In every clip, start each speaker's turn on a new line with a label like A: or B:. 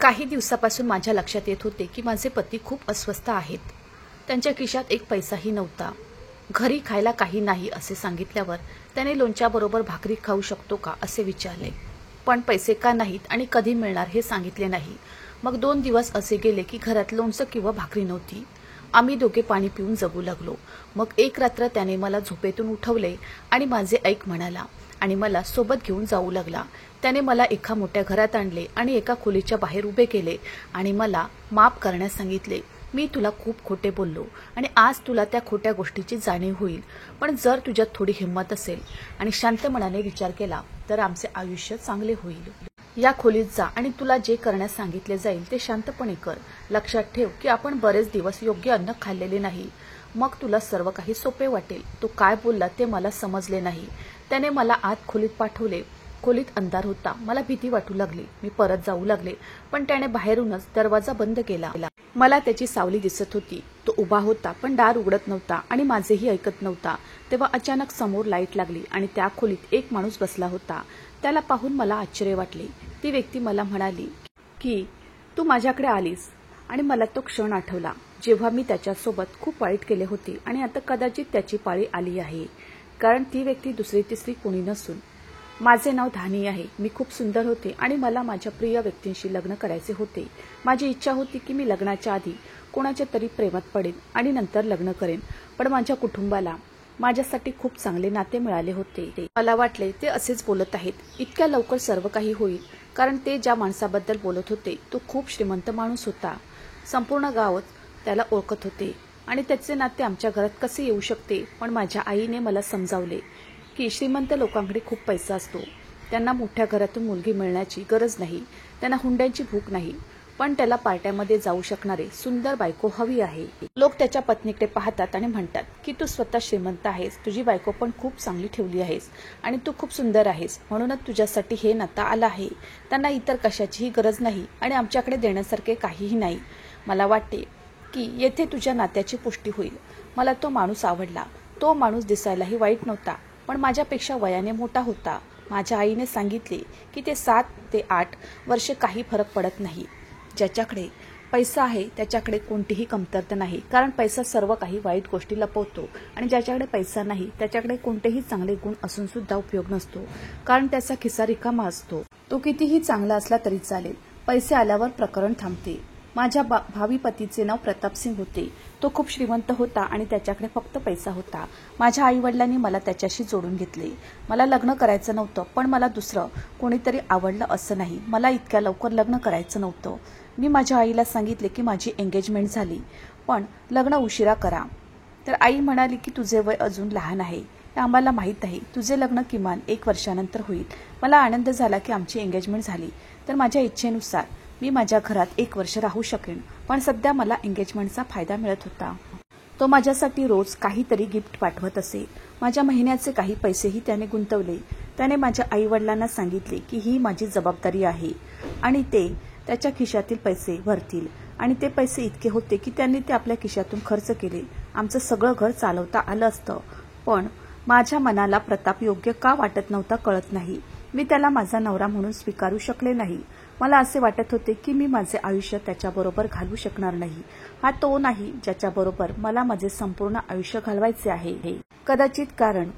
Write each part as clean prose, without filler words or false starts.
A: काही दिवसापासून माझ्या लक्षात येत होते की माझे पती खूप अस्वस्थ आहेत. त्यांच्या खिशात एक पैसाही नव्हता. घरी खायला काही नाही असे सांगितल्यावर त्याने लोणच्याबरोबर भाकरी खाऊ शकतो का असे विचारले. पण पैसे का नाहीत आणि कधी मिळणार हे सांगितले नाही. मग 2 दिवस असे गेले की घरात लोणचं किंवा भाकरी नव्हती. आम्ही दोघे पाणी पिऊन जगू लागलो. मग एक रात्र त्याने मला झोपेतून उठवले आणि माझे ऐक म्हणाला आणि मला सोबत घेऊन जाऊ लागला. त्याने मला एका मोठ्या घरात आणले आणि एका खोलीच्या बाहेर उभे केले आणि मला माफ करण्यास सांगितले. मी तुला खूप खोटे बोललो आणि आज तुला त्या खोट्या गोष्टीची जाणीव होईल. पण जर तुझ्यात थोडी हिंमत असेल आणि शांत मनाने विचार केला तर आमचे आयुष्य चांगले होईल. या खोलीत जा आणि तुला जे करण्यास सांगितले जाईल ते शांतपणे कर. लक्षात ठेव की आपण बरेच दिवस योग्य अन्न खाल्लेले नाही. मग तुला सर्व काही सोपे वाटेल. तो काय बोलला ते मला समजले नाही. त्याने मला आत खोलीत पाठवले. खोलीत अंधार होता. मला भीती वाटू लागली. मी परत जाऊ लागले पण त्याने बाहेरूनच दरवाजा बंद केला. मला त्याची सावली दिसत होती. तो उभा होता पण दार उघडत नव्हता आणि माझेही ऐकत नव्हता. तेव्हा अचानक समोर लाईट लागली आणि त्या खोलीत एक माणूस बसला होता. त्याला पाहून मला आश्चर्य वाटले. ती व्यक्ती मला म्हणाली की तू माझ्याकडे आलीस आणि मला तो क्षण आठवला जेव्हा मी त्याच्यासोबत खूप वाईट केले होते आणि आता कदाचित त्याची पाळी आली आहे. कारण ती व्यक्ती दुसरी तिसरी कोणी नसून माझे नाव धानी आहे. मी खूप सुंदर होते आणि मला माझ्या प्रिय व्यक्तींशी लग्न करायचे होते. माझी इच्छा होती की मी लग्नाच्या आधी कोणाच्या तरी प्रेमात पडेन आणि नंतर लग्न करेन. पण माझ्या कुटुंबाला माझ्यासाठी खूप चांगले नाते मिळाले होते. मला वाटले ते असेच बोलत आहेत. इतक्या लवकर सर्व काही होईल. कारण ते ज्या माणसाबद्दल बोलत होते तो खूप श्रीमंत माणूस होता. संपूर्ण गावात त्याला ओळखत होते आणि त्याचे नाते आमच्या घरात कसे येऊ शकते. पण माझ्या आईने मला समजावले की श्रीमंत लोकांकडे खूप पैसा असतो. त्यांना मोठ्या घरातून मुलगी मिळण्याची गरज नाही. त्यांना हुंड्यांची भूक नाही. पण त्याला पार्ट्यामध्ये जाऊ शकणारे सुंदर बायको हवी आहे. लोक त्याच्या पत्नीकडे पाहतात आणि म्हणतात की तू स्वतः श्रीमंत आहेस. तुझी बायको पण खूप चांगली ठेवली आहेस आणि तू खूप सुंदर आहेस म्हणूनच तुझ्यासाठी हे नातं आलं आहे. त्यांना इतर कशाचीही गरज नाही आणि आमच्याकडे देण्यासारखे काहीही नाही. मला वाटते की येथे तुझ्या नात्याची पुष्टी होईल. मला तो माणूस आवडला. तो माणूस दिसायलाही वाईट नव्हता पण माझ्यापेक्षा वयाने मोठा होता. माझ्या आईने सांगितले की ते 7 ते 8 वर्षे काही फरक पडत नाही. ज्याच्याकडे पैसा आहे त्याच्याकडे कोणतीही कमतरता नाही. कारण पैसा सर्व काही वाईट गोष्टी लपवतो आणि ज्याच्याकडे पैसा नाही त्याच्याकडे कोणतेही चांगले गुण असून सुद्धा उपयोग नसतो. कारण त्याचा खिसा रिकामा असतो. तो कितीही चांगला असला तरी चालेल. पैसे आल्यावर प्रकरण थांबते. माझ्या भावी पतीचे नाव प्रतापसिंग होते. तो खूप श्रीमंत होता आणि त्याच्याकडे फक्त पैसा होता. माझ्या आईवडिलांनी मला त्याच्याशी जोडून घेतले. मला लग्न करायचं नव्हतं पण मला दुसरं कोणीतरी आवडलं असं नाही. मला इतक्या लवकर लग्न करायचं नव्हतं. मी माझ्या आईला सांगितले की माझी एंगेजमेंट झाली पण लग्न उशिरा करा. तर आई म्हणाली की तुझे वय अजून लहान आहे. हे आम्हाला माहीत आहे. तुझे लग्न किमान 1 वर्षानंतर होईल. मला आनंद झाला की आमची एंगेजमेंट झाली तर माझ्या इच्छेनुसार मी माझ्या घरात 1 वर्ष राहू शकेन. पण सध्या मला एंगेजमेंटचा फायदा मिळत होता. तो माझ्यासाठी रोज काहीतरी गिफ्ट पाठवत असे. माझ्या महिन्याचे काही पैसेही त्याने गुंतवले. त्याने माझ्या आईवडिलांना सांगितले की ही माझी जबाबदारी आहे आणि ते त्याच्या खिशातील पैसे भरतील. आणि ते पैसे इतके होते की त्यांनी ते आपल्या खिशातून खर्च केले. आमचं सगळं घर चालवता आलं असतं. पण माझ्या मनाला प्रताप योग्य का वाटत नव्हता कळत नाही. मी त्याला माझा नवरा म्हणून स्वीकारू शकले नाही. मला असे वाटत होते की मी माझे आयुष्य त्याच्याबरोबर घालवू शकणार नाही. हा तो नाही ज्याच्याबरोबर मला माझे संपूर्ण आयुष्य घालवायचे आहे. कदाचित कारण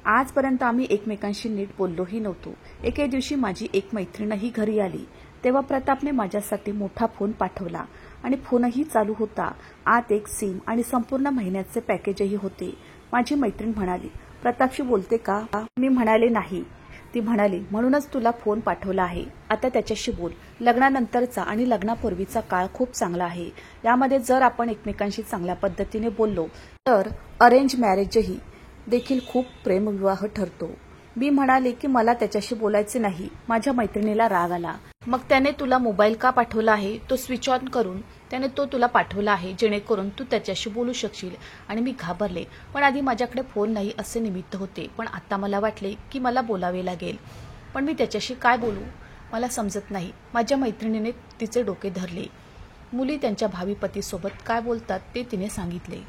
A: आजपर्यंत आम्ही एकमेकांशी नीट बोललोही नव्हतो. एके दिवशी माझी एक मैत्रीणही घरी आली. तेव्हा प्रतापने माझ्यासाठी मोठा फोन पाठवला आणि फोनही चालू होता. आत एक सिम आणि संपूर्ण महिन्याचे पॅकेजही होते. माझी मैत्रीण म्हणाली, प्रतापशी बोलते का? मी म्हणाले नाही. ती म्हणाली, म्हणूनच तुला फोन पाठवला आहे. आता त्याच्याशी बोल. लग्नानंतरचा आणि लग्नापूर्वीचा काळ खूप चांगला आहे. यामध्ये जर आपण एकमेकांशी चांगल्या पद्धतीने बोललो तर अरेंज मॅरेजही देखील खूप प्रेमविवाह ठरतो. मी म्हणाले की मला त्याच्याशी बोलायचे नाही. माझ्या मैत्रिणीला राग आला. मग त्याने तुला मोबाईल का पाठवला आहे? तो स्विच ऑन करून त्याने तो तुला पाठवला आहे जेणेकरून तू त्याच्याशी बोलू शकशील. आणि मी घाबरले. पण आधी माझ्याकडे फोन नाही असे निमित्त होते. पण आता मला वाटले की मला बोलावे लागेल. पण मी त्याच्याशी काय बोलू मला समजत नाही. माझ्या मैत्रिणीने तिचे डोके धरले. मुली त्यांच्या भावी पतीसोबत काय बोलतात ते तिने सांगितले.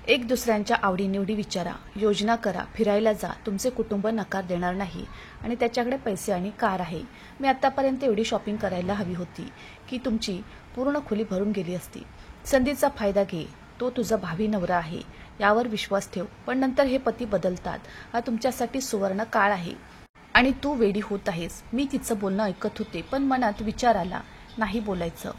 A: एक दुसऱ्यांच्या आवडीनिवडी विचारा, योजना करा, फिरायला जा, तुमचे कुटुंब नकार देणार नाही आणि त्याच्याकडे पैसे आणि कार आहे. मी आत्तापर्यंत एवढी शॉपिंग करायला हवी होती की तुमची पूर्ण खोली भरून गेली असती. संधीचा फायदा घे, तो तुझा भावी नवरा आहे यावर विश्वास ठेव. पण नंतर हे पती बदलतात. हा तुमच्यासाठी सुवर्ण काळ आहे आणि तू वेडी होत आहेस. मी तिचं बोलणं ऐकत होते पण मनात विचार आला नाही बोलायचं.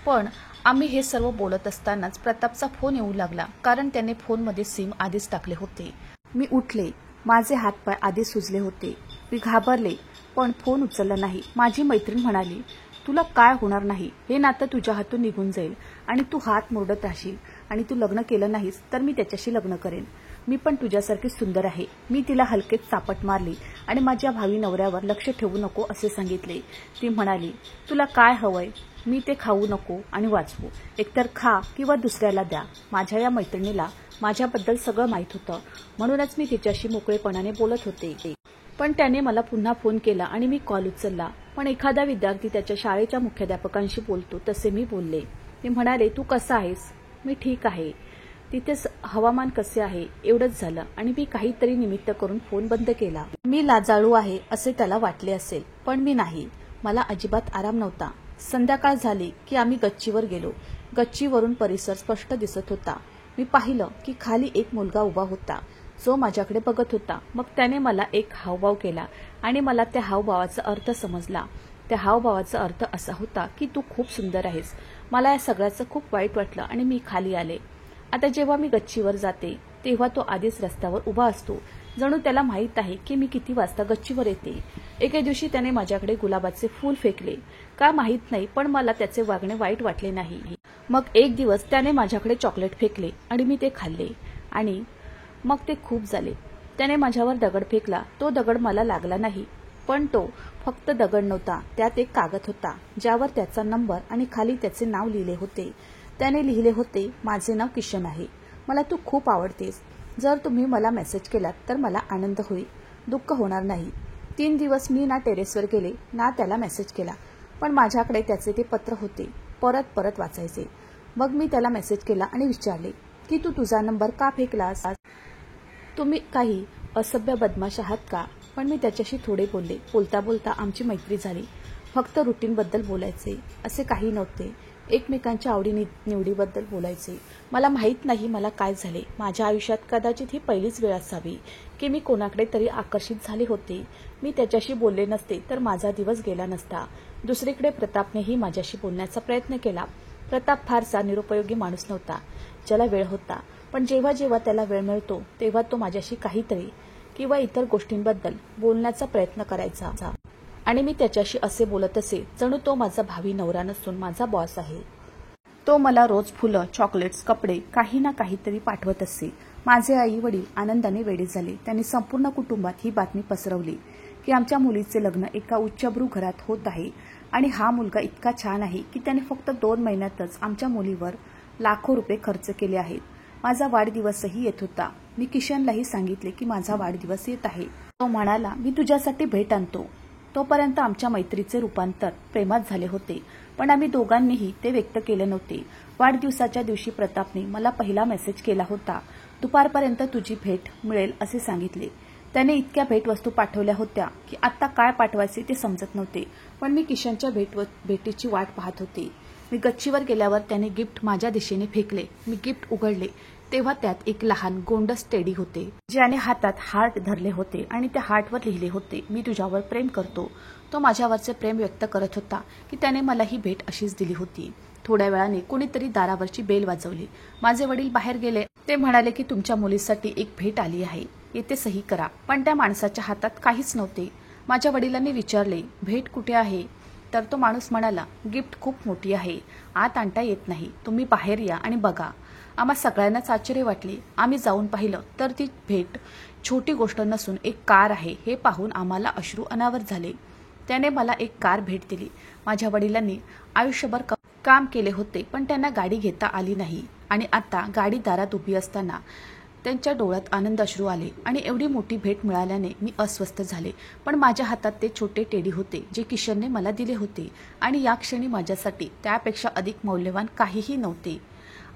A: पण आम्ही हे सर्व बोलत असतानाच प्रतापचा फोन येऊ लागला, कारण त्याने फोनमध्ये सिम आधीच टाकले होते. मी उठले, माझे हातपाय आधीच सुजले होते. मी घाबरले पण फोन उचलला नाही. माझी मैत्रीण म्हणाली, तुला काय होणार नाही, हे नातं तुझ्या हातून निघून जाईल आणि तू हात मोडत राहशील आणि तू लग्न केलं नाहीस तर मी त्याच्याशी लग्न करेन. मी पण तुझ्यासारखी सुंदर आहे. मी तिला हलकेच चापट मारली आणि माझ्या भावी नवऱ्यावर लक्ष ठेवू नको असे सांगितले. ती म्हणाली, तुला काय हवंय? मी ते खाऊ नको आणि वाचवू, एकतर खा किंवा दुसऱ्याला द्या. माझ्या या मैत्रिणीला माझ्याबद्दल सगळं माहीत होतं, म्हणूनच मी तिच्याशी मोकळेपणाने बोलत होते. पण त्याने मला पुन्हा फोन केला आणि मी कॉल उचलला. पण एखादा विद्यार्थी त्याच्या शाळेच्या मुख्याध्यापकांशी बोलतो तसे मी बोलले. ते म्हणाले, तू कसा आहेस? मी ठीक आहे. तिथे हवामान कसे आहे? एवढंच झालं आणि मी काहीतरी निमित्त करून फोन बंद केला. मी लाजाळू आहे असे त्याला वाटले असेल, पण मी नाही. मला अजिबात आराम नव्हता. संध्याकाळ झाली की आम्ही गच्चीवर गेलो. गच्चीवरून परिसर स्पष्ट दिसत होता. मी पाहिलं की खाली एक मुलगा उभा होता जो माझ्याकडे बघत होता. मग त्याने मला एक हावभाव केला आणि मला त्या हावभावाचा अर्थ समजला. त्या हावभावाचा अर्थ असा होता की तू खूप सुंदर आहेस. मला या सगळ्याचं खूप वाईट वाटलं आणि मी खाली आले. आता जेव्हा मी गच्चीवर जाते तेव्हा तो आधीच रस्त्यावर उभा असतो. जणू त्याला माहीत आहे की मी किती वाजता गच्चीवर येते. एके दिवशी त्याने माझ्याकडे गुलाबाचे फूल फेकले. का माहीत नाही, पण मला त्याचे वागणे वाईट वाटले नाही. मग एक दिवस त्याने माझ्याकडे चॉकलेट फेकले आणि मी ते खाल्ले आणि मग ते खूप झाले. त्याने माझ्यावर दगड फेकला. तो दगड मला लागला नाही, पण तो फक्त दगड नव्हता, त्यात एक कागद होता ज्यावर त्याचा नंबर आणि खाली त्याचे नाव लिहिले होते. त्याने लिहिले होते, माझे नाव किशन आहे. मला तू खूप आवडतेस. जर तुम्ही मला मेसेज केलात तर मला आनंद होईल, दुःख होणार नाही. 3 दिवस मी ना टेरेसवर गेले ना त्याला मेसेज केला, पण माझ्याकडे त्याचे ते पत्र होते. परत परत वाचायचे. मग मी त्याला मेसेज केला आणि विचारले की तू तुझा नंबर का फेकलास? तुम्ही काही असभ्य बदमाश आहात का? पण मी त्याच्याशी थोडे बोलले. बोलता बोलता आमची मैत्री झाली. फक्त रुटीनबद्दल बोलायचे असे काही नव्हते. एकमेकांच्या आवडीनिवडीबद्दल बोलायचे. मला माहीत नाही मला काय झाले. माझ्या आयुष्यात कदाचित ही पहिलीच वेळ असावी की मी कोणाकडे तरी आकर्षित झाले होते. मी त्याच्याशी बोलले नसते तर माझा दिवस गेला नसता. दुसरीकडे प्रतापनेही माझ्याशी बोलण्याचा प्रयत्न केला. प्रताप फारसा निरुपयोगी माणूस नव्हता, ज्याला वेळ होता. पण जेव्हा जेव्हा त्याला वेळ मिळतो तेव्हा तो माझ्याशी काहीतरी किंवा इतर गोष्टींबद्दल बोलण्याचा प्रयत्न करायचा आणि मी त्याच्याशी असे बोलत असे जणू तो माझा भावी नवरा नसून माझा बॉस आहे. तो मला रोज फुलं, चॉकलेट्स, कपडे काही ना काहीतरी पाठवत असे. माझे आई वडील आनंदाने वेडे झाले. त्यांनी संपूर्ण कुटुंबात ही बातमी पसरवली की आमच्या मुलीचे लग्न एका उच्चभ्रू घरात होत आहे आणि हा मुलगा इतका छान आहे की त्याने फक्त 2 महिन्यातच आमच्या मुलीवर लाखो रुपये खर्च केले आहेत. माझा वाढदिवसही येत होता. मी किशनलाही सांगितले की माझा वाढदिवस येत आहे. तो म्हणाला, मी तुझ्यासाठी भेट आणतो. तोपर्यंत आमच्या मैत्रीचे रूपांतर प्रेमात झाले होते, पण आम्ही दोघांनीही ते व्यक्त केले नव्हते. वाढदिवसाच्या दिवशी प्रतापने मला पहिला मेसेज केला होता. दुपारपर्यंत तुझी भेट मिळेल असे सांगितले. त्याने इतक्या भेटवस्तू पाठवल्या होत्या की आता काय पाठवायचे ते समजत नव्हते. पण मी किशनच्या भेटीची वाट पाहत होते. मी गच्चीवर गेल्यावर त्याने गिफ्ट माझ्या दिशेने फेकले. मी गिफ्ट उघडले तेव्हा त्यात एक लहान गोंडस टेडी होते, ज्याने हातात हार्ट धरले होते आणि त्या हार्टवर लिहिले होते, मी तुझ्यावर प्रेम करतो. तो माझ्यावरचे प्रेम व्यक्त करत होता की त्याने मला ही भेट अशीच दिली होती. थोड्या वेळाने कोणीतरी दारावरची बेल वाजवली. माझे वडील बाहेर गेले. ते म्हणाले की तुमच्या मुलीसाठी एक भेट आली आहे, येथे सही करा. पण त्या माणसाच्या हातात काहीच नव्हते. माझ्या वडिलांनी विचारले, भेट कुठे आहे? तर तो माणूस म्हणाला, गिफ्ट खूप मोठी आहे, आत आणता येत नाही, तुम्ही बाहेर या आणि बघा. आम्हा सगळ्यांनाच आश्चर्य वाटले. आम्ही जाऊन पाहिलं तर ती भेट छोटी गोष्ट नसून एक कार आहे. हे पाहून आम्हाला अश्रू अनावर झाले. त्याने मला एक कार भेट दिली. माझ्या वडिलांनी आयुष्यभर काम केले होते, पण त्यांना गाडी घेता आली नाही आणि आता गाडी दारात उभी असताना त्यांच्या डोळ्यात आनंद अश्रू आले आणि एवढी मोठी भेट मिळाल्याने मी अस्वस्थ झाले. पण माझ्या हातात ते छोटे टेडी होते जे किशनने मला दिले होते आणि या क्षणी माझ्यासाठी त्यापेक्षा अधिक मौल्यवान काहीही नव्हते.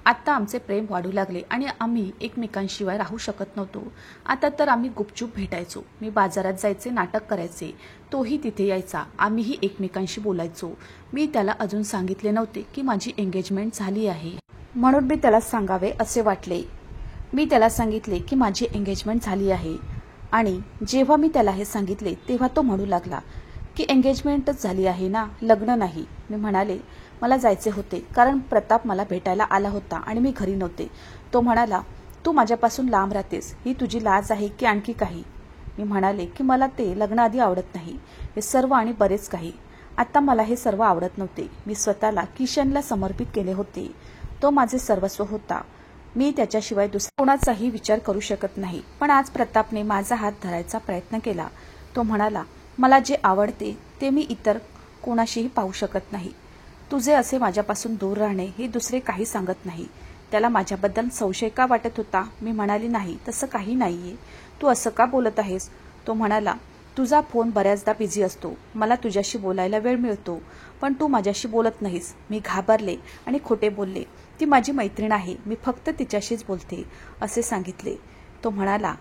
A: आत्ता आमचे प्रेम वाढू लागले आणि आम्ही एकमेकांशिवाय राहू शकत नव्हतो. आता तर आम्ही गुपचूप भेटायचो. मी बाजारात जायचे, नाटक करायचे, तोही तिथे यायचा. आम्हीही एकमेकांशी बोलायचो. मी त्याला अजून सांगितले नव्हते की माझी एंगेजमेंट झाली आहे, म्हणून मी त्याला सांगावे असे वाटले. मी त्याला सांगितले की माझी एंगेजमेंट झाली आहे आणि जेव्हा मी त्याला हे सांगितले तेव्हा तो म्हणू लागला की एंगेजमेंटच झाली आहे ना, लग्न नाही. मी म्हणाले मला जायचे होते कारण प्रताप मला भेटायला आला होता आणि मी घरी नव्हते. तो म्हणाला तू माझ्यापासून लांब राहतेस, ही तुझी लाज आहे की आणखी काही? मी म्हणाले की मला ते लग्नाआधी आवडत नाही, हे सर्व आणि बरेच काही. आता मला हे सर्व आवडत नव्हते. मी स्वतःला किशनला समर्पित केले होते. तो माझे सर्वस्व होता. मी त्याच्याशिवाय दुसऱ्या कोणाचाही विचार करू शकत नाही. पण आज प्रतापने माझा हात धरायचा प्रयत्न केला. तो म्हणाला मला जे आवडते ते मी इतर कोणाशीही पाहू शकत नाही. तुझे असे माझ्यापासून दूर राहणे हे दुसरे काही सांगत नाही. त्याला माझ्याबद्दल संशय का वाटत होता? मी म्हणाली नाही, तसं काही नाहीये. तू असं का बोलत आहेस? तो म्हणाला तुझा फोन बऱ्याचदा बिझी असतो, मला तुझ्याशी बोलायला वेळ मिळतो, पण तू माझ्याशी बोलत नाहीस. मी घाबरले आणि खोटे बोलले. ती माझी मैत्रीण आहे, मी फक्त तिच्याशीच बोलते असे सांगितले. तो म्हणाला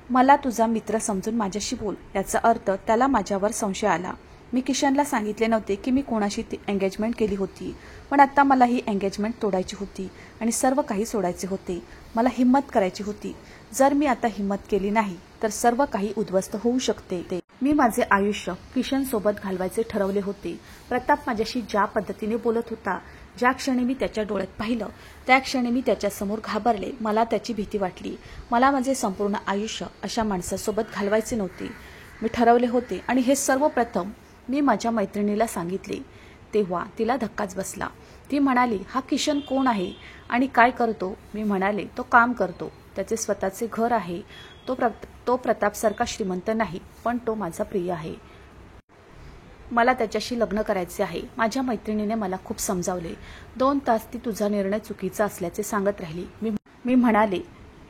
A: मला तुझा मित्र समजून माझ्याशी बोल. याचा अर्थ त्याला माझ्यावर संशय आला. मी किशनला सांगितले नव्हते की मी कोणाशी ती एंगेजमेंट केली होती, पण आता मला ही एंगेजमेंट तोडायची होती आणि सर्व काही सोडायचे होते. मला हिम्मत करायची होती. जर मी आता हिम्मत केली नाही तर सर्व काही उद्ध्वस्त होऊ शकते. मी माझे आयुष्य किशन सोबत घालवायचे ठरवले होते. प्रताप माझ्याशी ज्या पद्धतीने बोलत होता, ज्या क्षणी मी त्याच्या डोळ्यात पाहिलं त्या क्षणी मी त्याच्यासमोर घाबरले. मला त्याची भीती वाटली. मला माझे संपूर्ण आयुष्य अशा माणसासोबत घालवायचे नव्हते. मी ठरवले होते आणि हे सर्वप्रथम मी माझ्या मैत्रिणीला सांगितले. तेव्हा तिला धक्काच बसला. ती म्हणाली हा किशन कोण आहे आणि काय करतो? मी म्हणाले तो काम करतो, त्याचे स्वतःचे घर आहे. तो प्रतापसारखा श्रीमंत नाही, पण तो माझा प्रिय आहे. मला त्याच्याशी लग्न करायचे आहे. माझ्या मैत्रिणीने मला खूप समजावले. 2 तास ती तुझा निर्णय चुकीचा असल्याचे सांगत राहिली. मी म्हणाले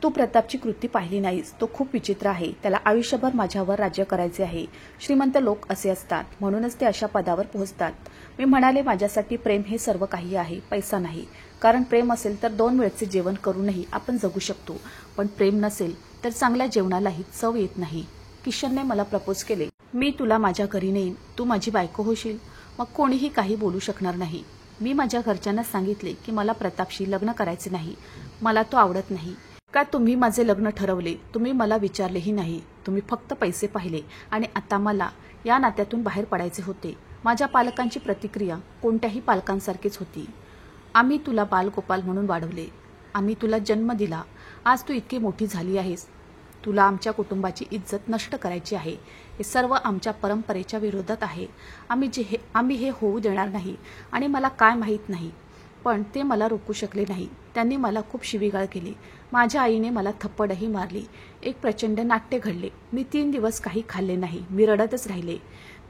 A: तू प्रतापची कृती पाहिली नाहीस, तो खूप विचित्र आहे. त्याला आयुष्यभर माझ्यावर राज्य करायचे आहे. श्रीमंत लोक असे असतात, म्हणूनच ते अशा पदावर पोहोचतात. मी म्हणाले माझ्यासाठी प्रेम हे सर्व काही आहे, पैसा नाही. कारण प्रेम असेल तर 2 वेळचे जेवण करूनही आपण जगू शकतो, पण प्रेम नसेल तर चांगल्या जेवणालाही चव येत नाही. किशनने मला प्रपोज केले. मी तुला माझ्या घरी नेईन, तू माझी बायको होशील, मग कोणीही काही बोलू शकणार नाही. मी माझ्या घरच्यांना सांगितले की मला प्रतापशी लग्न करायचे नाही, मला तो आवडत नाही. का तुम्ही माझे लग्न ठरवले? तुम्ही मला विचारलेही नाही. तुम्ही फक्त पैसे पाहिले आणि आता मला या नात्यातून बाहेर पडायचे होते. माझ्या पालकांची प्रतिक्रिया कोणत्याही पालकांसारखीच होती. आम्ही तुला बालगोपाल म्हणून वाढवले, आम्ही तुला जन्म दिला. आज तू इतकी मोठी झाली आहेस, तुला आमच्या कुटुंबाची इज्जत नष्ट करायची आहे. हे सर्व आमच्या परंपरेच्या विरोधात आहे. आम्ही हे होऊ देणार नाही. आणि मला काय माहीत नाही, पण ते मला रोखू शकले नाही. त्यांनी मला खूप शिवीगाळ केली. माझ्या आईने मला थप्पडही मारली. एक प्रचंड नाट्य घडले. मी 3 दिवस काही खाल्ले नाही. मी रडतच राहिले.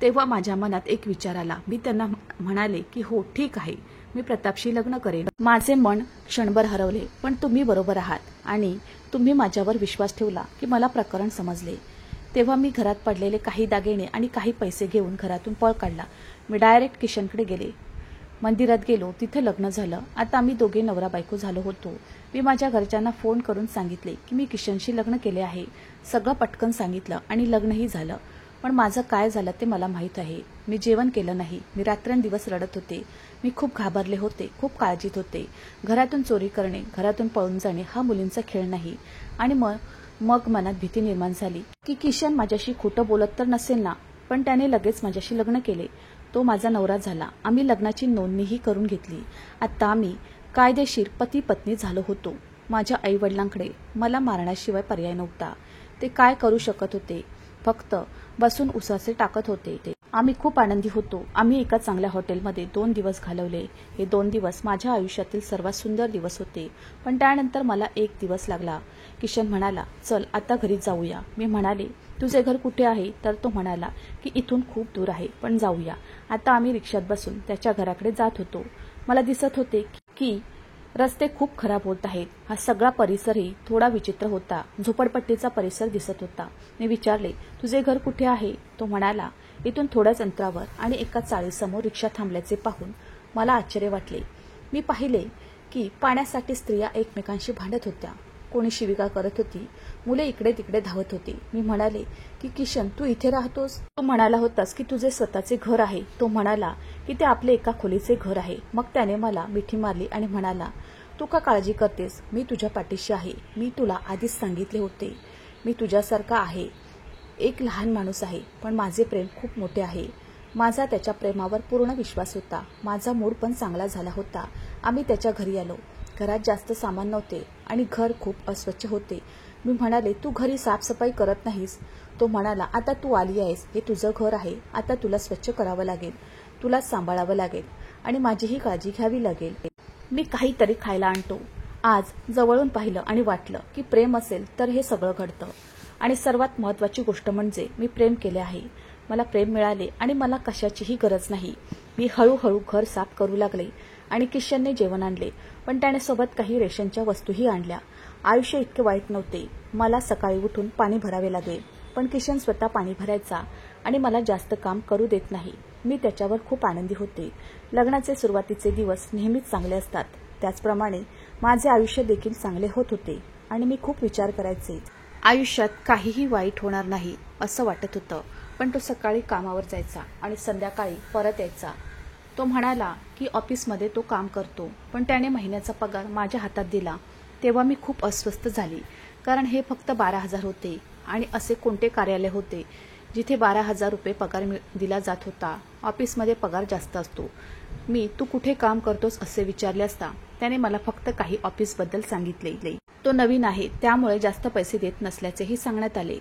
A: तेव्हा माझ्या मनात एक विचार आला. मी त्यांना म्हणाले की हो ठीक आहे, मी प्रतापशी लग्न करेन. माझे मन क्षणभर हरवले, पण तुम्ही बरोबर आहात आणि तुम्ही माझ्यावर विश्वास ठेवला की मला प्रकरण समजले. तेव्हा मी घरात पडलेले काही दागिने आणि काही पैसे घेऊन घरातून पळ काढला. मी डायरेक्ट किशनकडे गेले. मंदिरात गेलो, तिथे लग्न झालं. आता आम्ही दोघे नवरा बायको झालो होतो. मी माझ्या घरच्यांना फोन करून सांगितले की मी किशनशी लग्न केले आहे. सगळं पटकन सांगितलं आणि लग्नही झालं. पण माझं काय झालं ते मला माहीत आहे. मी जेवण केलं नाही. मी रात्रंदिवस रडत होते. मी खूप घाबरले होते, खूप काळजीत होते. घरातून चोरी करणे, घरातून पळून जाणे हा मुलींचा खेळ नाही. आणि मग मनात भीती निर्माण झाली की किशन माझ्याशी खोटं बोलत तर नसेल ना. पण त्याने लगेच माझ्याशी लग्न केले. तो माझा नवरा झाला. आम्ही लग्नाची नोंदणीही करून घेतली. आता आम्ही कायदेशीर पती पत्नी झालो होतो. माझ्या आई वडिलांकडे मला मारण्याशिवाय पर्याय नव्हता. ते काय करू शकत होते? फक्त बसून उसासे टाकत होते. आम्ही खूप आनंदी होतो. आम्ही एका चांगल्या हॉटेलमध्ये 2 दिवस घालवले. हे 2 दिवस माझ्या आयुष्यातील सर्वात सुंदर दिवस होते. पण त्यानंतर मला एक दिवस लागला. किशन म्हणाला चल आता घरी जाऊया. मी म्हणाले तुझे घर कुठे आहे? तर तो म्हणाला की इथून खूप दूर आहे, पण जाऊया. आता आम्ही रिक्षात बसून त्याच्या घराकडे जात होतो. मला दिसत होते की रस्ते खूप खराब होत आहेत. हा सगळा परिसरही थोडा विचित्र होता. झोपडपट्टीचा परिसर दिसत होता. मी विचारले तुझे घर कुठे आहे? तो म्हणाला इथून थोड्याच अंतरावर. आणि एका चाळीसमोर रिक्षा थांबल्याचे पाहून मला आश्चर्य वाटले. मी पाहिले की पाण्यासाठी स्त्रिया एकमेकांशी भांडत होत्या, कोणी शिविका करत होती, मुले इकडे तिकडे धावत होती. मी म्हणाले की किशन, तू इथे राहतोस? तू म्हणाला होतास की तुझे स्वतःचे घर आहे. तो म्हणाला की ते आपले एका खोलीचे घर आहे. मग त्याने मला मिठी मारली आणि म्हणाला, तू का काळजी करतेस? मी तुझ्या पाठीशी आहे. मी तुला आधीच सांगितले होते, मी तुझ्यासारखा आहे. एक लहान माणूस आहे, पण माझे प्रेम खूप मोठे आहे. माझा त्याच्या प्रेमावर पूर्ण विश्वास होता. माझा मूड पण चांगला झाला होता. आम्ही त्याच्या घरी आलो. घरात जास्त सामान नव्हते आणि घर खूप अस्वच्छ होते. मी म्हणाले, तू घरी साफसफाई करत नाहीस? तो म्हणाला, आता तू आली आहेस, हे तुझं घर आहे. आता तुला स्वच्छ करावं लागेल, तुला सांभाळावं लागेल आणि माझीही काळजी घ्यावी लागेल. मी काहीतरी खायला आणतो. आज जवळून पाहिलं आणि वाटलं की प्रेम असेल तर हे सगळं घडतं. आणि सर्वात महत्त्वाची गोष्ट म्हणजे मी प्रेम केले आहे. मला प्रेम मिळाले आणि मला कशाचीही गरज नाही. मी हळूहळू घर साफ करू लागले आणि किशनने जेवण आणले, पण त्याने सोबत काही रेशनच्या वस्तूही आणल्या. आयुष्य इतके वाईट नव्हते. मला सकाळी उठून पाणी भरावे लागेल, पण किशन स्वतः पाणी भरायचा आणि मला जास्त काम करू देत नाही. मी त्याच्यावर खूप आनंदी होते. लग्नाचे सुरुवातीचे दिवस नेहमीच चांगले असतात, त्याचप्रमाणे माझे आयुष्य देखील चांगले होत होते आणि मी खूप विचार करायचे. आयुष्यात काहीही वाईट होणार नाही असं वाटत होतं. पण तो सकाळी कामावर जायचा आणि संध्याकाळी परत यायचा. तो म्हणाला की ऑफिसमध्ये तो काम करतो, पण त्याने महिन्याचा पगार माझ्या हातात दिला तेव्हा मी खूप अस्वस्थ झाली. कारण हे फक्त 12,000 होते आणि असे कोणते कार्यालय होते जिथे 12,000 रुपये पगार दिला जात होता? ऑफिसमध्ये पगार जास्त असतो. मी तू कुठे काम करतोस असे विचारले असता त्याने मला फक्त काही ऑफिसबद्दल सांगितले. तो नवीन आहे त्यामुळे जास्त पैसे देत नसल्याचेही सांगण्यात आले.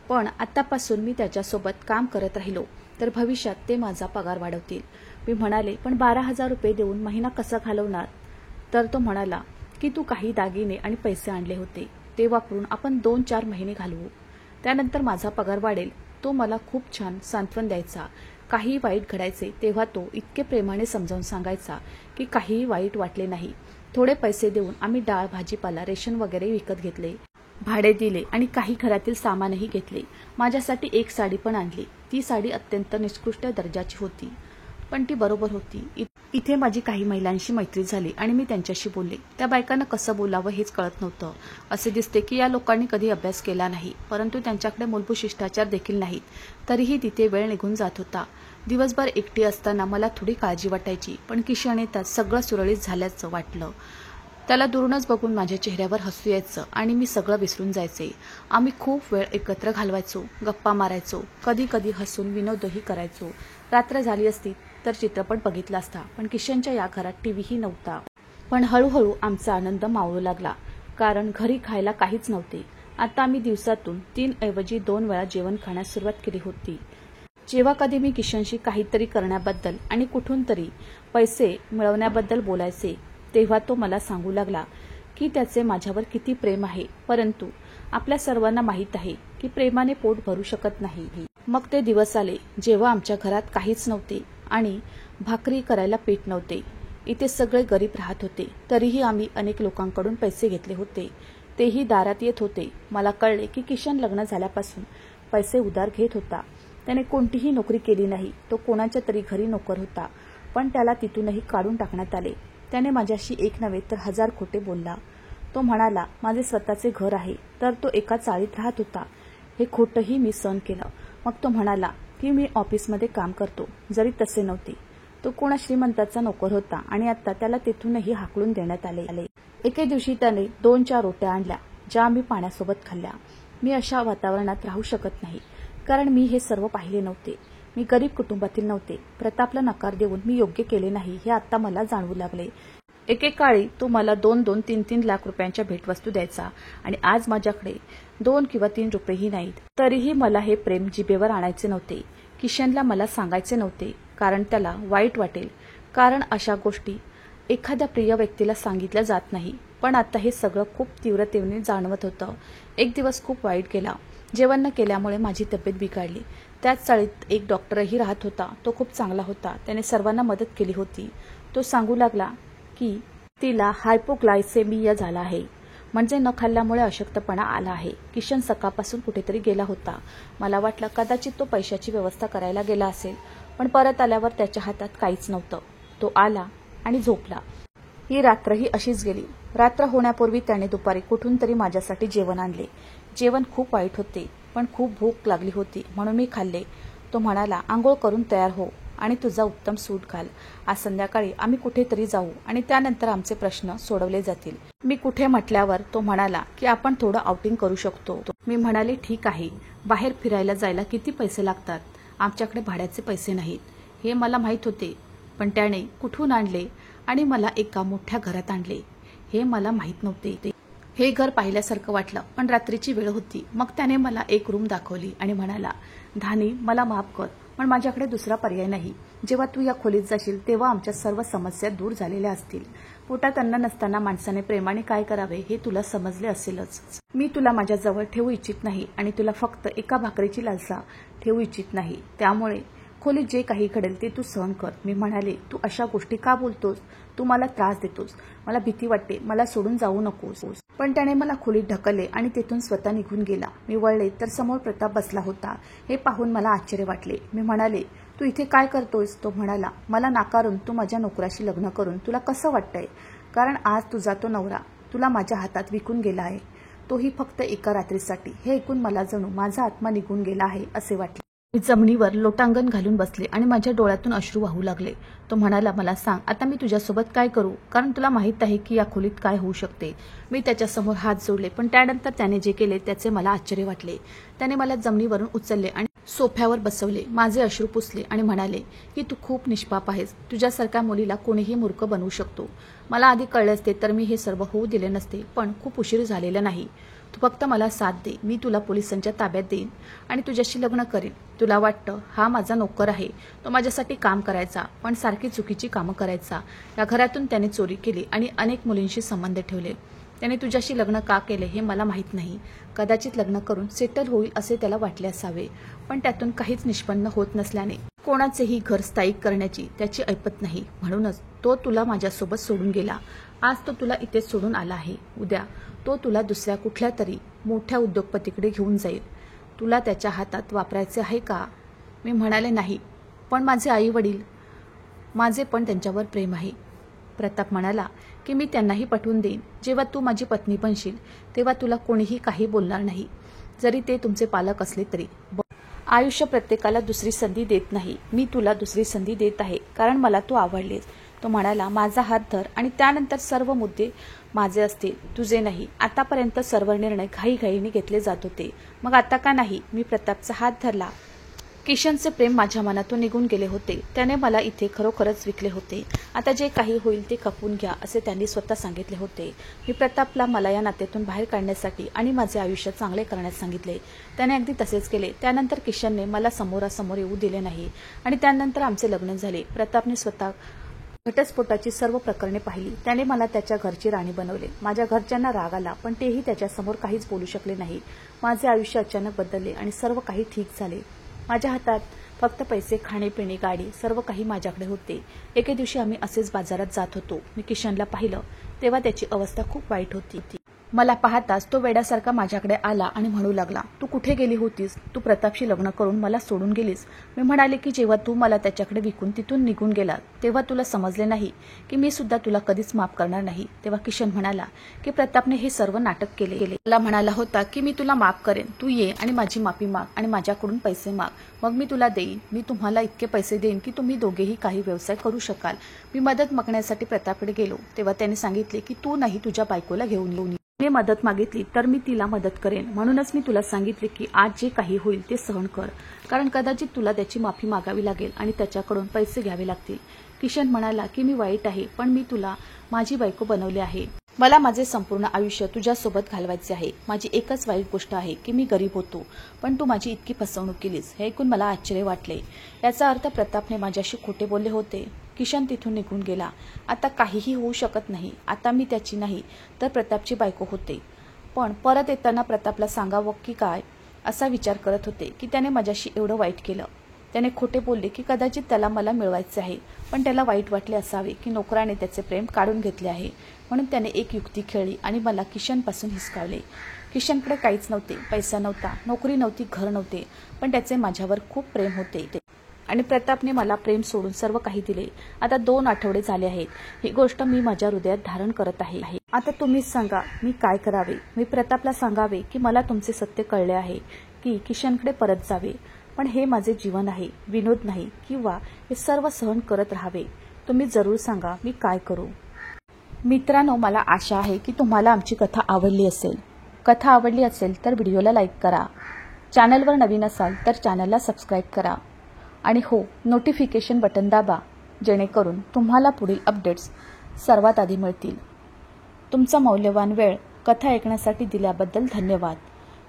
A: पण आतापासून मी त्याच्यासोबत काम करत राहिलो तर भविष्यात ते माझा पगार वाढवतील. मी म्हणाले, पण 12,000 रुपये देऊन महिना कसा घालवणार? तर तो म्हणाला की तू काही दागिने आणि पैसे आणले होते, ते वापरून आपण 2-4 महिने घालवू, त्यानंतर माझा पगार वाढेल. तो मला खूप छान सांत्वन द्यायचा. काही वाईट घडायचे तेव्हा तो इतके प्रेमाने समजावून सांगायचा की काहीही वाईट वाटले नाही. थोडे पैसे देऊन आम्ही डाळ, भाजीपाला, रेशन वगैरे विकत घेतले, भाडे दिले आणि काही घरातील सामानही घेतले. माझ्यासाठी एक साडी पण आणली. ती साडी अत्यंत निकृष्ट दर्जाची होती, पण ती बरोबर होती. इथे माझी काही महिलांशी मैत्री झाली आणि मी त्यांच्याशी बोलले. त्या बायकांना कसं बोलावं हेच कळत नव्हतं. असे दिसते की या लोकांनी कधी अभ्यास केला नाही, परंतु त्यांच्याकडे मूलभूत शिष्टाचार देखील नाहीत. तरीही तिथे वेळ निघून जात होता. दिवसभर एकटी असताना मला थोडी काळजी वाटायची, पण किशन येताच सगळं सुरळीत झाल्याचं वाटलं. त्याला दुरूनच बघून माझ्या चेहऱ्यावर हसू यायचं आणि मी सगळं विसरून जायचे. आम्ही खूप वेळ एकत्र घालवायचो, गप्पा मारायचो, कधी कधी हसून विनोदही करायचो. रात्र झाली असती तर चित्रपट बघितला असता, पण किशनच्या या घरात टीव्हीही नव्हता. पण हळूहळू आमचा आनंद मावळू लागला, कारण घरी खायला काहीच नव्हते. आता आम्ही दिवसातून 3 ऐवजी 2 वेळा जेवण खाण्यास सुरुवात केली होती. जेव्हा कधी मी किशनशी काहीतरी करण्याबद्दल आणि कुठून तरी पैसे मिळवण्याबद्दल बोलायचे तेव्हा तो मला सांगू लागला की त्याचे माझ्यावर किती प्रेम आहे, परंतु आपल्या सर्वांना माहीत आहे की प्रेमाने पोट भरू शकत नाही. मग ते दिवस आले जेव्हा आमच्या घरात काहीच नव्हते आणि भाकरी करायला पीठ नव्हते. इथे सगळे गरीब राहत होते. तरीही आम्ही अनेक लोकांकडून पैसे घेतले होते, तेही दारात येत होते. मला कळले की किशन लग्न झाल्यापासून पैसे उधार घेत होता. त्याने कोणतीही नोकरी केली नाही. तो कोणाच्या तरी घरी नोकर होता, पण त्याला तिथूनही काढून टाकण्यात आले. त्याने माझ्याशी एक नव्हे तर 1000 खोटे बोलला. तो म्हणाला माझे स्वतःचे घर आहे, तर तो एका चाळीत राहत होता. हे खोटंही मी सहन केलं. मग तो म्हणाला की मी ऑफिसमध्ये काम करतो, जरी तसे नव्हते. तो कोणा श्रीमंताचा नोकर होता आणि आता त्याला तिथूनही हाकलून देण्यात आले. एके दिवशी त्याने 2-4 रोट्या आणल्या, ज्या आम्ही पाण्यासोबत खाल्ल्या. मी अशा वातावरणात राहू शकत नाही, कारण मी हे सर्व पाहिले नव्हते. मी गरीब कुटुंबातील नव्हते. प्रतापला नकार देऊन मी योग्य केले नाही हे आता मला जाणवू लागले. एकेकाळी तो मला 2-2, 3-3 लाख रुपयांच्या भेटवस्तू द्यायचा आणि आज माझ्याकडे 2 किंवा 3 रुपयेही नाहीत. तरीही मला हे प्रेम जिभेवर आणायचे नव्हते. किशनला मला सांगायचे नव्हते, कारण त्याला वाईट वाटेल. कारण अशा गोष्टी एखाद्या प्रिय व्यक्तीला सांगितल्या जात नाही. पण आता हे सगळं खूप तीव्रतेने जाणवत होतं. एक दिवस खूप वाईट गेला. जेवण न केल्यामुळे माझी तब्येत बिघडली. त्याच चाळीत एक डॉक्टरही राहत होता. तो खूप चांगला होता. त्याने सर्वांना मदत केली होती. तो सांगू लागला की तिला हायपोग्लायसेमिया झाला आहे, म्हणजे न खाल्ल्यामुळे अशक्तपणा आला आहे. किशन सकाळपासून कुठेतरी गेला होता. मला वाटलं कदाचित तो पैशाची व्यवस्था करायला गेला असेल, पण परत आल्यावर त्याच्या हातात काहीच नव्हतं. तो आला आणि झोपला. ही रात्रही अशीच गेली. रात्र होण्यापूर्वी त्याने दुपारी कुठून तरी माझ्यासाठी जेवण आणले. जेवण खूप वाईट होते, पण खूप भूक लागली होती म्हणून मी खाल्ले. तो म्हणाला, आंघोळ करून तयार हो आणि तुझा उत्तम सूट घाल. आज संध्याकाळी आम्ही कुठेतरी जाऊ आणि त्यानंतर आमचे प्रश्न सोडवले जातील. मी कुठे म्हटल्यावर तो म्हणाला की आपण थोडं आउटिंग करू शकतो. मी म्हणाले, ठीक आहे. बाहेर फिरायला जायला किती पैसे लागतात? आमच्याकडे भाड्याचे पैसे नाहीत. हे मला माहीत होते, पण त्याने कुठून आणले आणि मला एका मोठ्या घरात आणले हे मला माहीत नव्हते. हे घर पाहिल्यासारखं वाटलं, पण रात्रीची वेळ होती. मग त्याने मला एक रूम दाखवली आणि म्हणाला, धानी, मला माफ कर, पण माझ्याकडे दुसरा पर्याय नाही. जेव्हा तू या खोलीत जाशील तेव्हा आमच्या सर्व समस्या दूर झालेल्या असतील. पोटात अन्न नसताना माणसाने प्रेमाने काय करावे हे तुला समजले असेलच. मी तुला माझ्याजवळ ठेवू इच्छित नाही आणि तुला फक्त एका भाकरीची लालसा ठेवू इच्छित नाही. त्यामुळे खोलीत जे काही घडेल ते तू सहन कर. मी म्हणाले, तू अशा गोष्टी का बोलतोस? तू मला त्रास देतोस. मला भीती वाटते. मला सोडून जाऊ नकोस. पण त्याने मला खोलीत ढकलले आणि तेथून स्वतः निघून गेला. मी वळले तर समोर प्रताप बसला होता. हे पाहून मला आश्चर्य वाटले. मी म्हणाले, तू इथे काय करतोयस? तो म्हणाला, मला नाकारून तू माझ्या नोकराशी लग्न करून तुला कसं वाटतंय? कारण आज तुझा तो नवरा तुला माझ्या हातात विकून गेला आहे, तोही फक्त एका रात्रीसाठी. हे ऐकून मला जणू माझा आत्मा निघून गेला आहे असे वाटले. मी जमिनीवर लोटांगण घालून बसले आणि माझ्या डोळ्यातून अश्रू वाहू लागले. तो म्हणाला, मला सांग, आता मी तुझ्यासोबत काय करू? कारण तुला माहीत आहे की या खोलीत काय होऊ शकते. मी त्याच्यासमोर हात जोडले, पण त्यानंतर त्याने जे केले त्याचे मला आश्चर्य वाटले. त्याने मला जमिनीवरून उचलले आणि सोफ्यावर बसवले, माझे अश्रू पुसले आणि म्हणाले की तू खूप निष्पाप आहेस. तुझ्यासारख्या मुलीला कोणीही मूर्ख बनवू शकतो. मला आधी कळले असते तर मी हे सर्व होऊ दिले नसते, पण खूप उशीर झालेला नाही. तू फक्त मला साथ दे. मी तुला पोलिसांच्या ताब्यात देईन आणि तुझ्याशी लग्न करेन. तुला वाटतं हा माझा नोकर आहे, तो माझ्यासाठी काम करायचा, पण सारखी चुकीची कामं करायचा. या घरातून त्याने चोरी केली आणि अनेक मुलींशी संबंध ठेवले. त्याने तुझ्याशी लग्न का केले हे मला माहीत नाही. कदाचित लग्न करून सेटल होईल असे त्याला वाटले असावे, पण त्यातून काहीच निष्पन्न होत नसल्याने कोणाचेही घर स्थायिक करण्याची त्याची ऐपत नाही. म्हणूनच तो तुला माझ्यासोबत सोडून गेला. आज तो तुला इथे सोडून आला आहे. उद्या तो तुला दुसऱ्या कुठल्या तरी मोठ्या उद्योगपतीकडे घेऊन जाईल. तुला त्याच्या हातात वापरायचे आहे का? मी म्हणाले, नाही, पण माझे आई वडील, माझे पण त्यांच्यावर प्रेम आहे. प्रताप म्हणाला की मी त्यांनाही पटवून देईन. जेव्हा तू माझी पत्नी बनशील तेव्हा तुला कोणीही काही बोलणार नाही, जरी ते तुमचे पालक असले तरी. आयुष्य प्रत्येकाला दुसरी संधी देत नाही. मी तुला दुसरी संधी देत आहे, कारण मला तू आवडलेस. तो म्हणाला, माझा हात धर आणि त्यानंतर सर्व मुद्दे माझे असतील, तुझे नाही. आतापर्यंत सर्व निर्णय घाईघाईने घेतले जात होते, मग आता का नाही? मी प्रतापचा हात धरला. किशनचे प्रेम माझ्या मनातून निघून गेले होते. त्याने मला इथे खरोखरच विकले होते. आता जे काही होईल ते खपवून घ्या असे त्यांनी स्वतः सांगितले होते. मी प्रतापला मला या नात्यातून बाहेर काढण्यासाठी आणि माझे आयुष्य चांगले करण्यास सांगितले. त्याने अगदी तसेच केले. त्यानंतर किशनने मला समोरासमोर येऊ दिले नाही आणि त्यानंतर आमचे लग्न झाले. प्रतापने स्वतः घटस्फोटाची सर्व प्रकरणे पाहिली. त्याने मला त्याच्या घरची राणी बनवले. माझ्या घरच्यांना राग आला, पण तेही त्याच्यासमोर काहीच बोलू शकले नाही. माझे आयुष्य अचानक बदलले आणि सर्व काही ठीक झाले. माझ्या हातात फक्त पैसे, खाणे-पिणे, गाडी, सर्व काही माझ्याकडे होते. एके दिवशी आम्ही असेच बाजारात जात होतो. मी किशनला पाहिलं तेव्हा त्याची अवस्था खूप वाईट होती. मला पाहताच तो वेड्यासारखा माझ्याकडे आला आणि म्हणू लागला, तू कुठे गेली होतीस? तू प्रतापशी लग्न करून मला सोडून गेलीस. मी म्हणाले की जेव्हा तू मला त्याच्याकडे विकून तिथून निघून गेला तेव्हा तुला समजले नाही की मी सुद्धा तुला कधीच माफ करणार नाही. तेव्हा किशन म्हणाला की प्रतापने हे सर्व नाटक केले. मला म्हणाला होता की मी तुला माफ करेन, तू ये आणि माझी माफी माग आणि माझ्याकडून पैसे माग, मग मी तुला देईन. मी तुम्हाला इतके पैसे देईन की तुम्ही दोघेही काही व्यवसाय करू शकाल. मी मदत मागण्यासाठी प्रतापकडे गेलो तेव्हा त्याने सांगितले की तू नाही तुझ्या बायकोला घेऊन ये. मी मदत मागितली तर मी तिला मदत करेन. म्हणूनच मी तुला सांगितले की आज जे काही होईल ते सहन कर, कारण कदाचित तुला त्याची माफी मागावी लागेल आणि त्याच्याकडून पैसे घ्यावे लागतील. किशन म्हणाला की मी वाईट आहे, पण मी तुला माझी बायको बनवले आहे. मला माझे संपूर्ण आयुष्य तुझ्यासोबत घालवायचे आहे. माझी एकच वाईट गोष्ट आहे की मी गरीब होतो, पण तू माझी इतकी फसवणूक केलीस. हे ऐकून मला आश्चर्य वाटले. याचा अर्थ प्रतापने माझ्याशी खोटे बोलले होते. किशन तिथून निघून गेला. आता काहीही होऊ शकत नाही. आता मी त्याची नाही तर प्रतापची बायको होते. पण परत येताना प्रतापला सांगावं की काय असा विचार करत होते की त्याने माझ्याशी एवढं वाईट केलं. त्याने खोटे बोलले की कदाचित त्याला मला मिळवायचे आहे, पण त्याला वाईट वाटले असावे की नोकराने त्याचे प्रेम काढून घेतले आहे. म्हणून त्याने एक युक्ती खेळली आणि मला किशनपासून हिसकावले. किशनकडे काहीच नव्हते, पैसा नव्हता, नोकरी नव्हती, घर नव्हते, पण त्याचे माझ्यावर खूप प्रेम होते. आणि प्रतापने मला प्रेम सोडून सर्व काही दिले. आता 2 आठवडे झाले आहेत. ही गोष्ट मी माझ्या हृदयात धारण करत आहे. आता तुम्हीच सांगा मी काय करावे. मी प्रतापला सांगावे की मला तुमचे सत्य कळले आहे, की किशनकडे परत जावे. पण हे माझे जीवन आहे, विनोद नाही. किंवा हे सर्व सहन करत राहावे. तुम्ही जरूर सांगा मी काय करू. मित्रांनो, मला आशा आहे की तुम्हाला आमची कथा आवडली असेल. कथा आवडली असेल तर व्हिडिओला लाईक करा. चॅनलवर नवीन असाल तर चॅनलला सबस्क्राईब करा. आणि हो, नोटिफिकेशन बटन दाबा, जेणेकरून तुम्हाला पुढील अपडेट्स सर्वात आधी मिळतील. तुमचा मौल्यवान वेळ कथा ऐकण्यासाठी दिल्याबद्दल धन्यवाद.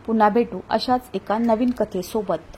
A: पुन्हा भेटू अशाच एका नवीन कथेसोबत.